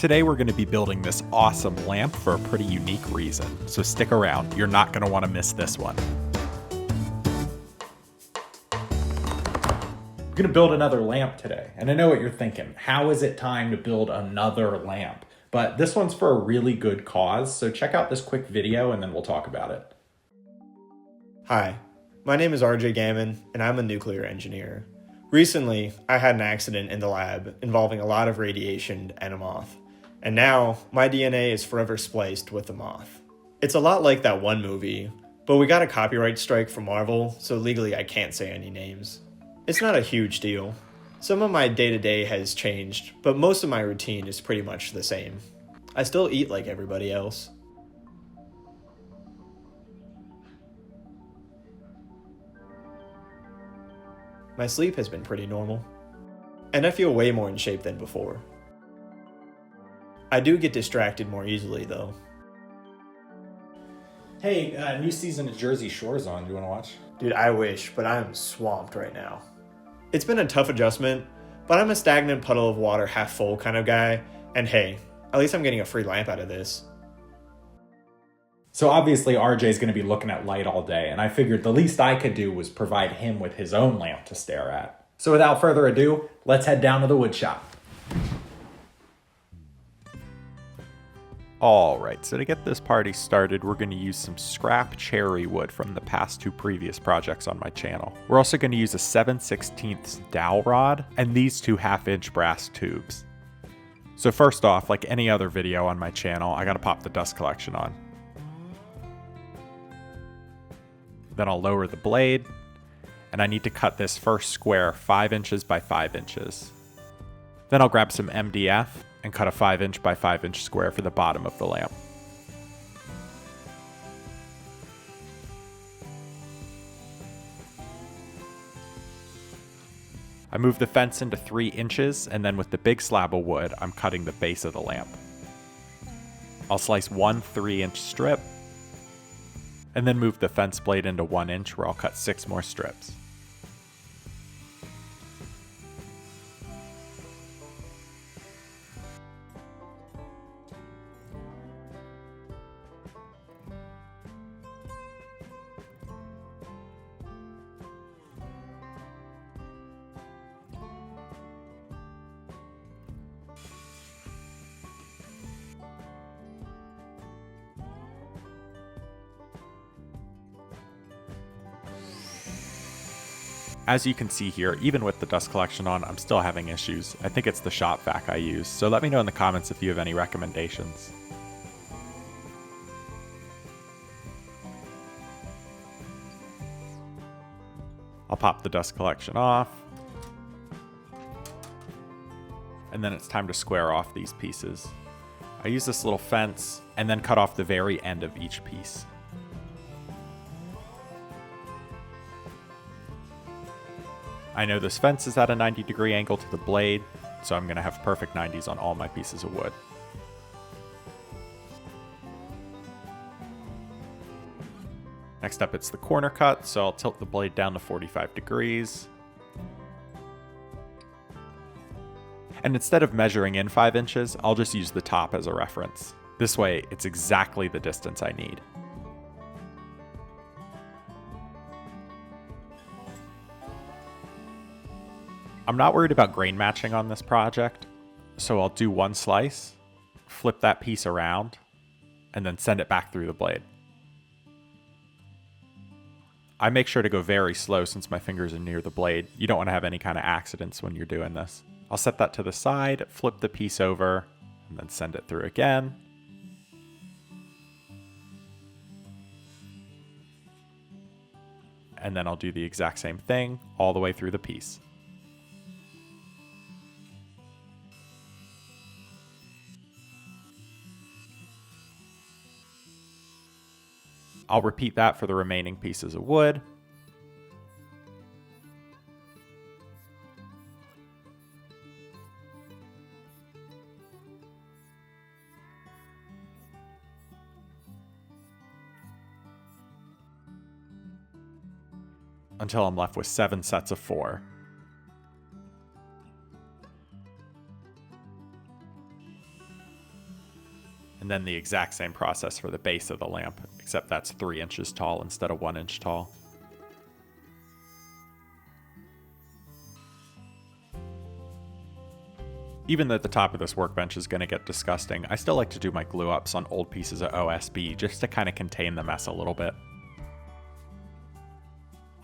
Today we're going to be building this awesome lamp for a pretty unique reason, so stick around, you're not going to want to miss this one. We're going to build another lamp today, and I know what you're thinking, how is it time to build another lamp? But this one's for a really good cause, so check out this quick video and then we'll talk about it. Hi, my name is RJ Gammon, and I'm a nuclear engineer. Recently, I had an accident in the lab involving a lot of radiation and a moth. And now, my DNA is forever spliced with the moth. It's a lot like that one movie, but we got a copyright strike from Marvel, so legally I can't say any names. It's not a huge deal. Some of my day-to-day has changed, but most of my routine is pretty much the same. I still eat like everybody else. My sleep has been pretty normal, and I feel way more in shape than before. I do get distracted more easily, though. Hey, new season of Jersey Shore's on. Do you want to watch? Dude, I wish, but I'm swamped right now. It's been a tough adjustment, but I'm a stagnant puddle of water half full kind of guy, and hey, at least I'm getting a free lamp out of this. So obviously RJ's going to be looking at light all day, and I figured the least I could do was provide him with his own lamp to stare at. So without further ado, let's head down to the wood shop. Alright, so to get this party started, we're going to use some scrap cherry wood from the past two previous projects on my channel. We're also going to use a 7/16 dowel rod and these two 1/2-inch brass tubes. So first off, like any other video on my channel, I got to pop the dust collection on. Then I'll lower the blade, and I need to cut this first square 5 inches by 5 inches. Then I'll grab some MDF and cut a 5-inch by 5-inch square for the bottom of the lamp. I move the fence into 3 inches, and then with the big slab of wood, I'm cutting the base of the lamp. I'll slice one 3-inch strip, and then move the fence blade into 1 inch where I'll cut 6 more strips. As you can see here, even with the dust collection on, I'm still having issues. I think it's the shop vac I use, so let me know in the comments if you have any recommendations. I'll pop the dust collection off. And then it's time to square off these pieces. I use this little fence and then cut off the very end of each piece. I know this fence is at a 90-degree angle to the blade, so I'm going to have perfect 90s on all my pieces of wood. Next up, it's the corner cut, so I'll tilt the blade down to 45 degrees. And instead of measuring in 5 inches, I'll just use the top as a reference. This way, it's exactly the distance I need. I'm not worried about grain matching on this project, so I'll do one slice, flip that piece around, and then send it back through the blade. I make sure to go very slow since my fingers are near the blade. You don't want to have any kind of accidents when you're doing this. I'll set that to the side, flip the piece over, and then send it through again. And then I'll do the exact same thing all the way through the piece. I'll repeat that for the remaining pieces of wood. Until I'm left with 7 sets of 4. And then the exact same process for the base of the lamp, except that's 3 inches tall instead of 1 inch tall. Even though the top of this workbench is going to get disgusting, I still like to do my glue ups on old pieces of OSB just to kind of contain the mess a little bit.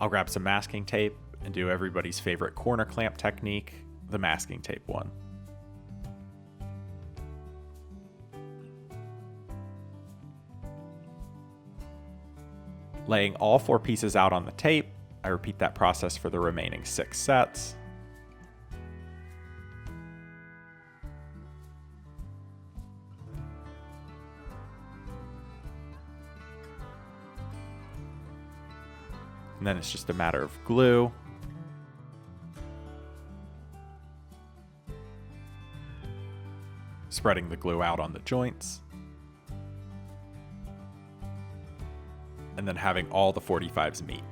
I'll grab some masking tape and do everybody's favorite corner clamp technique, the masking tape one. Laying all 4 pieces out on the tape, I repeat that process for the remaining 6 sets. And then it's just a matter of glue. Spreading the glue out on the joints. And then having all the 45s meet.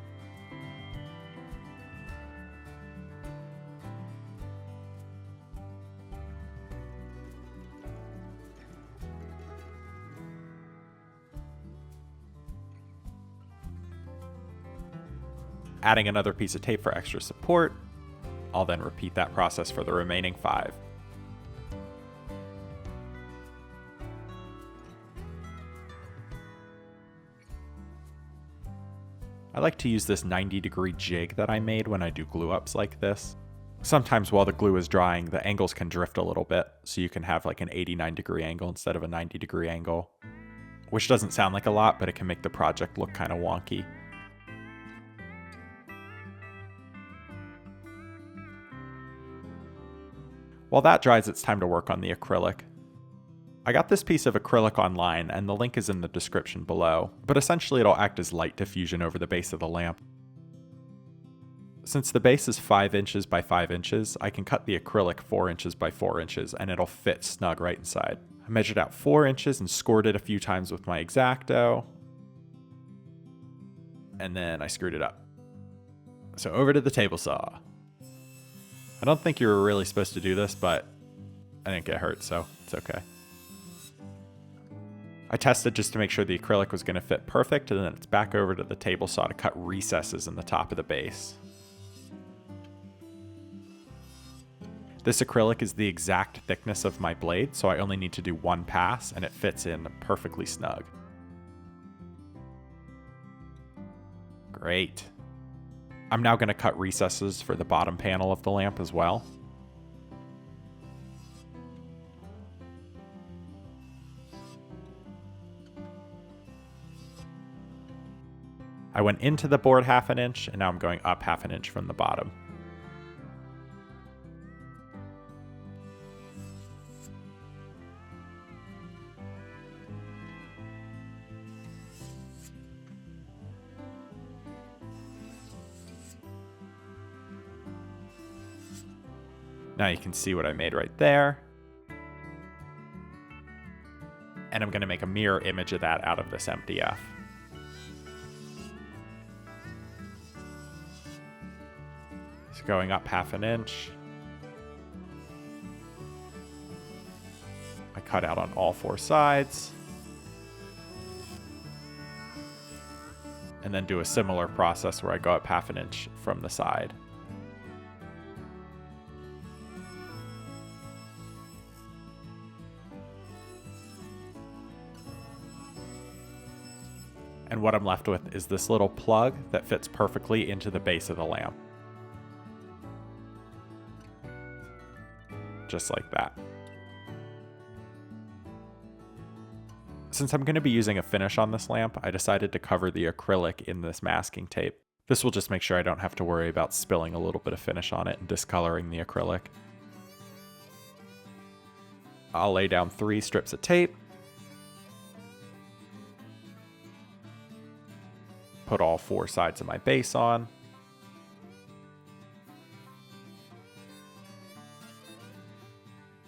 Adding another piece of tape for extra support. I'll then repeat that process for the remaining 5. I like to use this 90-degree jig that I made when I do glue ups like this. Sometimes while the glue is drying, the angles can drift a little bit, so you can have like an 89-degree angle instead of a 90-degree angle. Which doesn't sound like a lot, but it can make the project look kind of wonky. While that dries, it's time to work on the acrylic. I got this piece of acrylic online, and the link is in the description below, but essentially it'll act as light diffusion over the base of the lamp. Since the base is 5 inches by 5 inches, I can cut the acrylic 4 inches by 4 inches, and it'll fit snug right inside. I measured out 4 inches and scored it a few times with my X-Acto, and then I screwed it up. So over to the table saw. I don't think you were really supposed to do this, but I didn't get hurt, so it's okay. I tested just to make sure the acrylic was going to fit perfect, and then it's back over to the table saw to cut recesses in the top of the base. This acrylic is the exact thickness of my blade, so I only need to do 1 pass, and it fits in perfectly snug. Great. I'm now going to cut recesses for the bottom panel of the lamp as well. I went into the board 1/2 inch, and now I'm going up 1/2 inch from the bottom. Now you can see what I made right there. And I'm going to make a mirror image of that out of this MDF. So going up 1/2 inch. I cut out on all 4 sides. And then do a similar process where I go up 1/2 inch from the side. And what I'm left with is this little plug that fits perfectly into the base of the lamp. Just like that. Since I'm going to be using a finish on this lamp, I decided to cover the acrylic in this masking tape. This will just make sure I don't have to worry about spilling a little bit of finish on it and discoloring the acrylic. I'll lay down 3 strips of tape. Put all 4 sides of my base on.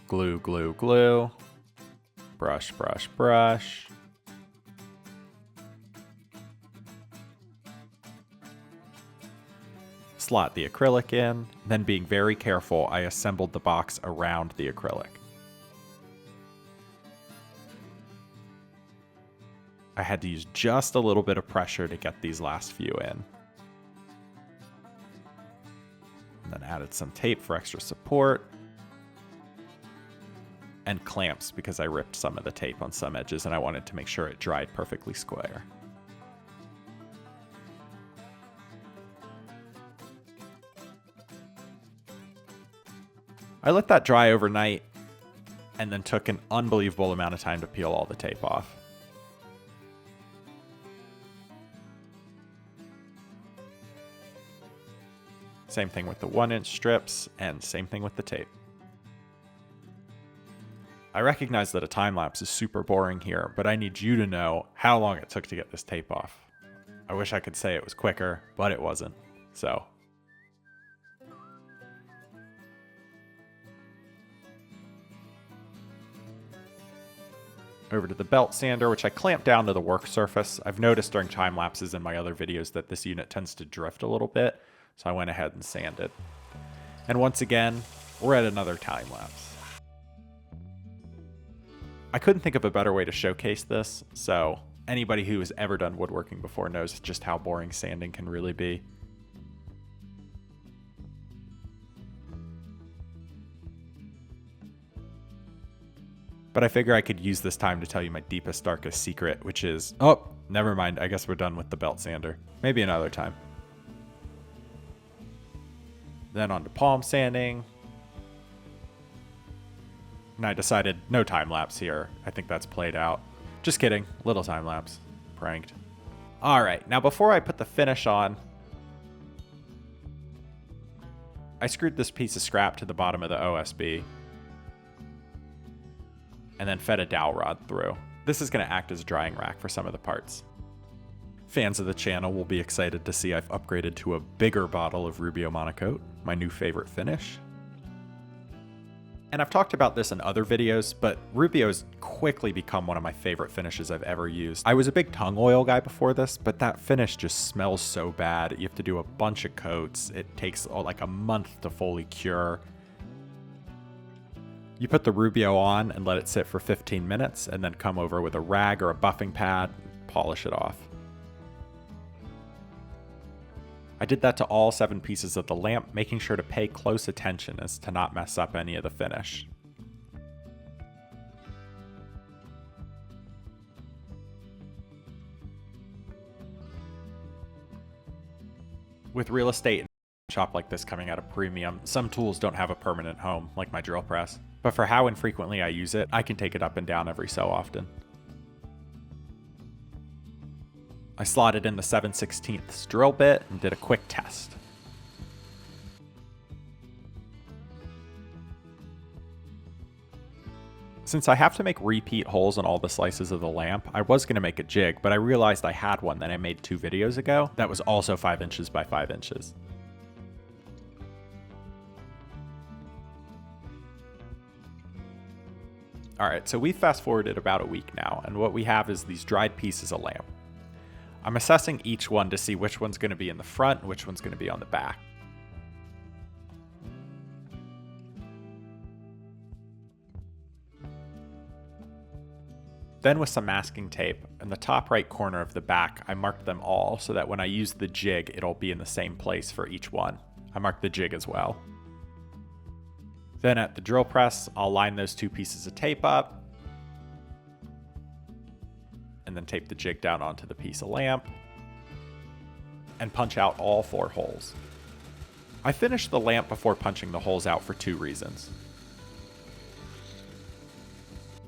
Glue, glue, glue. Brush, brush, brush. Slot the acrylic in, then being very careful, I assembled the box around the acrylic. I had to use just a little bit of pressure to get these last few in. And then added some tape for extra support. And clamps because I ripped some of the tape on some edges and I wanted to make sure it dried perfectly square. I let that dry overnight and then took an unbelievable amount of time to peel all the tape off. Same thing with the 1-inch strips and same thing with the tape. I recognize that a time lapse is super boring here, but I need you to know how long it took to get this tape off. I wish I could say it was quicker, but it wasn't. So. Over to the belt sander, which I clamped down to the work surface. I've noticed during time lapses in my other videos that this unit tends to drift a little bit, so I went ahead and sanded. And once again, we're at another time lapse. I couldn't think of a better way to showcase this, so anybody who has ever done woodworking before knows just how boring sanding can really be. But I figure I could use this time to tell you my deepest, darkest secret, which is, oh, never mind, I guess we're done with the belt sander. Maybe another time. Then on to palm sanding. And I decided no time lapse here. I think that's played out. Just kidding, little time lapse. Pranked. All right, now before I put the finish on, I screwed this piece of scrap to the bottom of the OSB and then fed a dowel rod through. This is going to act as a drying rack for some of the parts. Fans of the channel will be excited to see I've upgraded to a bigger bottle of Rubio Monocoat, my new favorite finish. And I've talked about this in other videos, but Rubio's quickly become one of my favorite finishes I've ever used. I was a big tung oil guy before this, but that finish just smells so bad. You have to do a bunch of coats. It takes like a month to fully cure. You put the Rubio on and let it sit for 15 minutes, and then come over with a rag or a buffing pad and polish it off. I did that to all 7 pieces of the lamp, making sure to pay close attention as to not mess up any of the finish. With real estate and a shop like this coming at a premium, some tools don't have a permanent home, like my drill press. But for how infrequently I use it, I can take it up and down every so often. I slotted in the 7/16 drill bit and did a quick test. Since I have to make repeat holes in all the slices of the lamp, I was going to make a jig, but I realized I had one that I made 2 videos ago that was also 5 inches by 5 inches. Alright, so we fast forwarded about a week now, and what we have is these dried pieces of lamp. I'm assessing each one to see which one's going to be in the front and which one's going to be on the back. Then with some masking tape, in the top right corner of the back, I marked them all so that when I use the jig, it'll be in the same place for each one. I marked the jig as well. Then at the drill press, I'll line those 2 pieces of tape up, and then tape the jig down onto the piece of lamp, and punch out all 4 holes. I finished the lamp before punching the holes out for 2 reasons.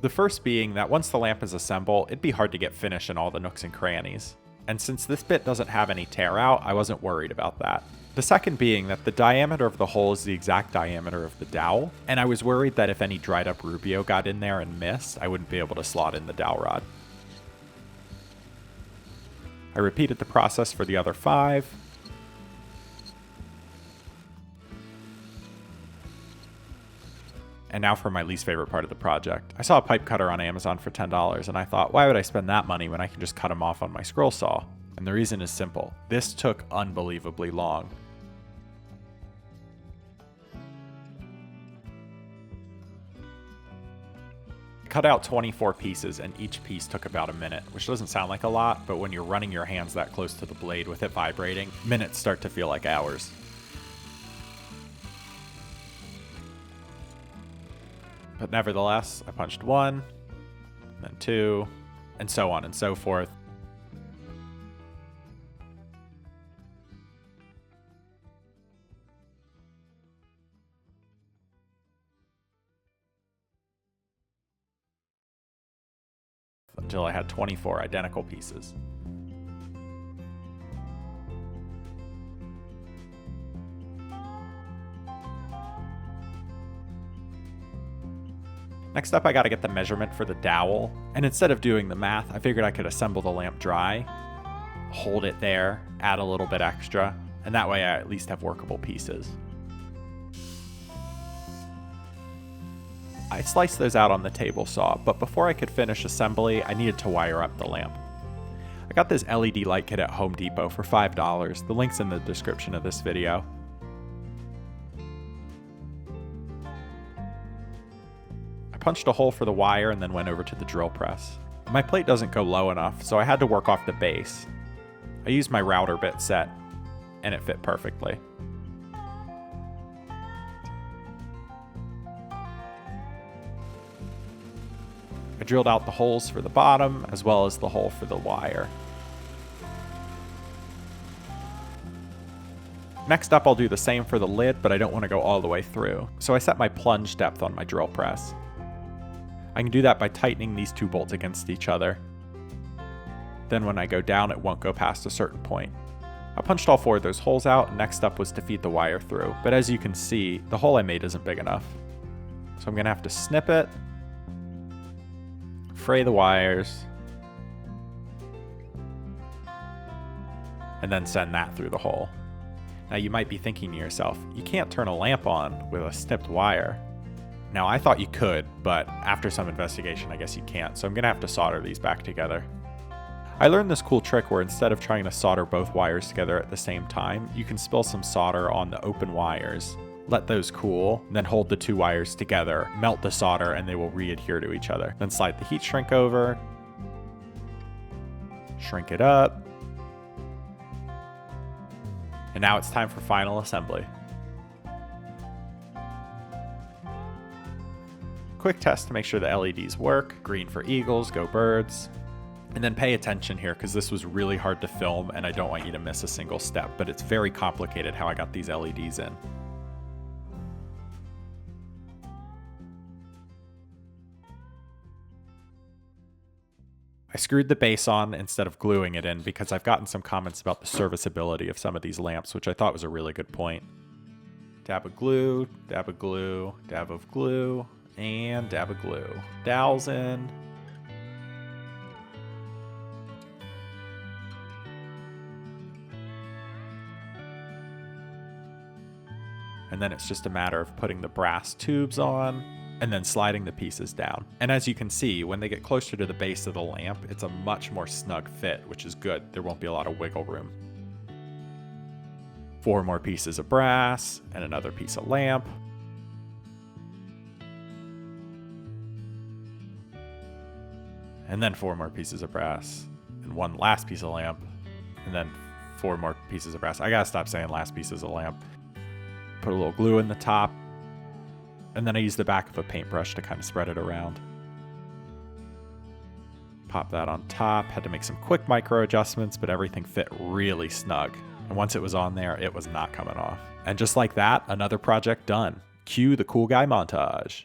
The first being that once the lamp is assembled, it'd be hard to get finish in all the nooks and crannies. And since this bit doesn't have any tear out, I wasn't worried about that. The second being that the diameter of the hole is the exact diameter of the dowel, and I was worried that if any dried up Rubio got in there and missed, I wouldn't be able to slot in the dowel rod. I repeated the process for the other 5. And now for my least favorite part of the project. I saw a pipe cutter on Amazon for $10 and I thought, why would I spend that money when I can just cut them off on my scroll saw? And the reason is simple. This took unbelievably long. Cut out 24 pieces, and each piece took about a minute, which doesn't sound like a lot, but when you're running your hands that close to the blade with it vibrating, minutes start to feel like hours. But nevertheless, I punched 1, then 2, and so on and so forth. Until I had 24 identical pieces. Next up, I gotta get the measurement for the dowel, and instead of doing the math, I figured I could assemble the lamp dry, hold it there, add a little bit extra, and that way I at least have workable pieces. I sliced those out on the table saw, but before I could finish assembly, I needed to wire up the lamp. I got this LED light kit at Home Depot for $5. The link's in the description of this video. I punched a hole for the wire and then went over to the drill press. My plate doesn't go low enough, so I had to work off the base. I used my router bit set, and it fit perfectly. I drilled out the holes for the bottom, as well as the hole for the wire. Next up, I'll do the same for the lid, but I don't want to go all the way through, so I set my plunge depth on my drill press. I can do that by tightening these 2 bolts against each other. Then when I go down, it won't go past a certain point. I punched all 4 of those holes out, and next up was to feed the wire through, but as you can see, the hole I made isn't big enough. So I'm going to have to snip it, fray the wires, and then send that through the hole. Now you might be thinking to yourself, you can't turn a lamp on with a snipped wire. Now I thought you could, but after some investigation I guess you can't, so I'm gonna have to solder these back together. I learned this cool trick where instead of trying to solder both wires together at the same time, you can spill some solder on the open wires, let those cool, then hold the 2 wires together, melt the solder, and they will re-adhere to each other. Then slide the heat shrink over, shrink it up, and now it's time for final assembly. Quick test to make sure the LEDs work. Green for eagles, go birds. And then pay attention here because this was really hard to film and I don't want you to miss a single step, but it's very complicated how I got these LEDs in. I screwed the base on instead of gluing it in because I've gotten some comments about the serviceability of some of these lamps, which I thought was a really good point. Dab of glue, dab of glue, dab of glue, and dab of glue. Dowels in. And then it's just a matter of putting the brass tubes on and then sliding the pieces down. And as you can see, when they get closer to the base of the lamp, it's a much more snug fit, which is good. There won't be a lot of wiggle room. 4 more pieces of brass and another piece of lamp. And then 4 more pieces of brass and 1 last piece of lamp, and then 4 more pieces of brass. I gotta stop saying last pieces of lamp. Put a little glue in the top, and then I use the back of a paintbrush to kind of spread it around. Pop that on top. Had to make some quick micro adjustments, but everything fit really snug. And once it was on there, it was not coming off. And just like that, another project done. Cue the cool guy montage.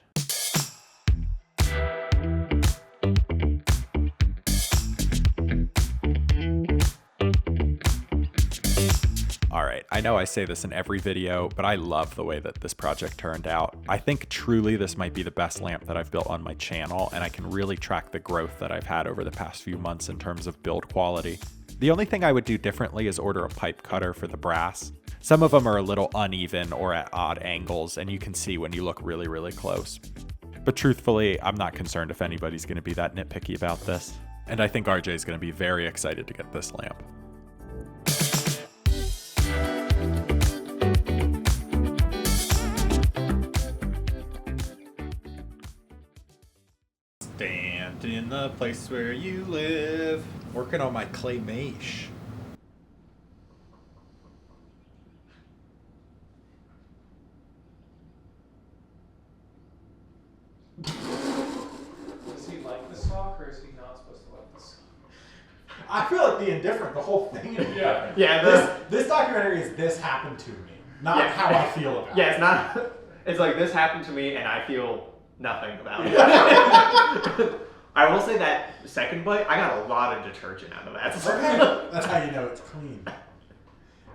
Alright, I know I say this in every video, but I love the way that this project turned out. I think truly this might be the best lamp that I've built on my channel, and I can really track the growth that I've had over the past few months in terms of build quality. The only thing I would do differently is order a pipe cutter for the brass. Some of them are a little uneven or at odd angles, and you can see when you look really, really close. But truthfully, I'm not concerned if anybody's going to be that nitpicky about this. And I think RJ is going to be very excited to get this lamp. Stand in the place where you live. Working on my claymation. Does he like the sock, or is he not supposed to like the sock? I feel like the indifferent. The whole thing is indifferent. Yeah, This documentary is this happened to me, not how I feel about it. Yeah, it's not. It's like this happened to me, and I feel nothing about it. I will say that second bite, I got a lot of detergent out of that. Okay. That's how you know it's clean.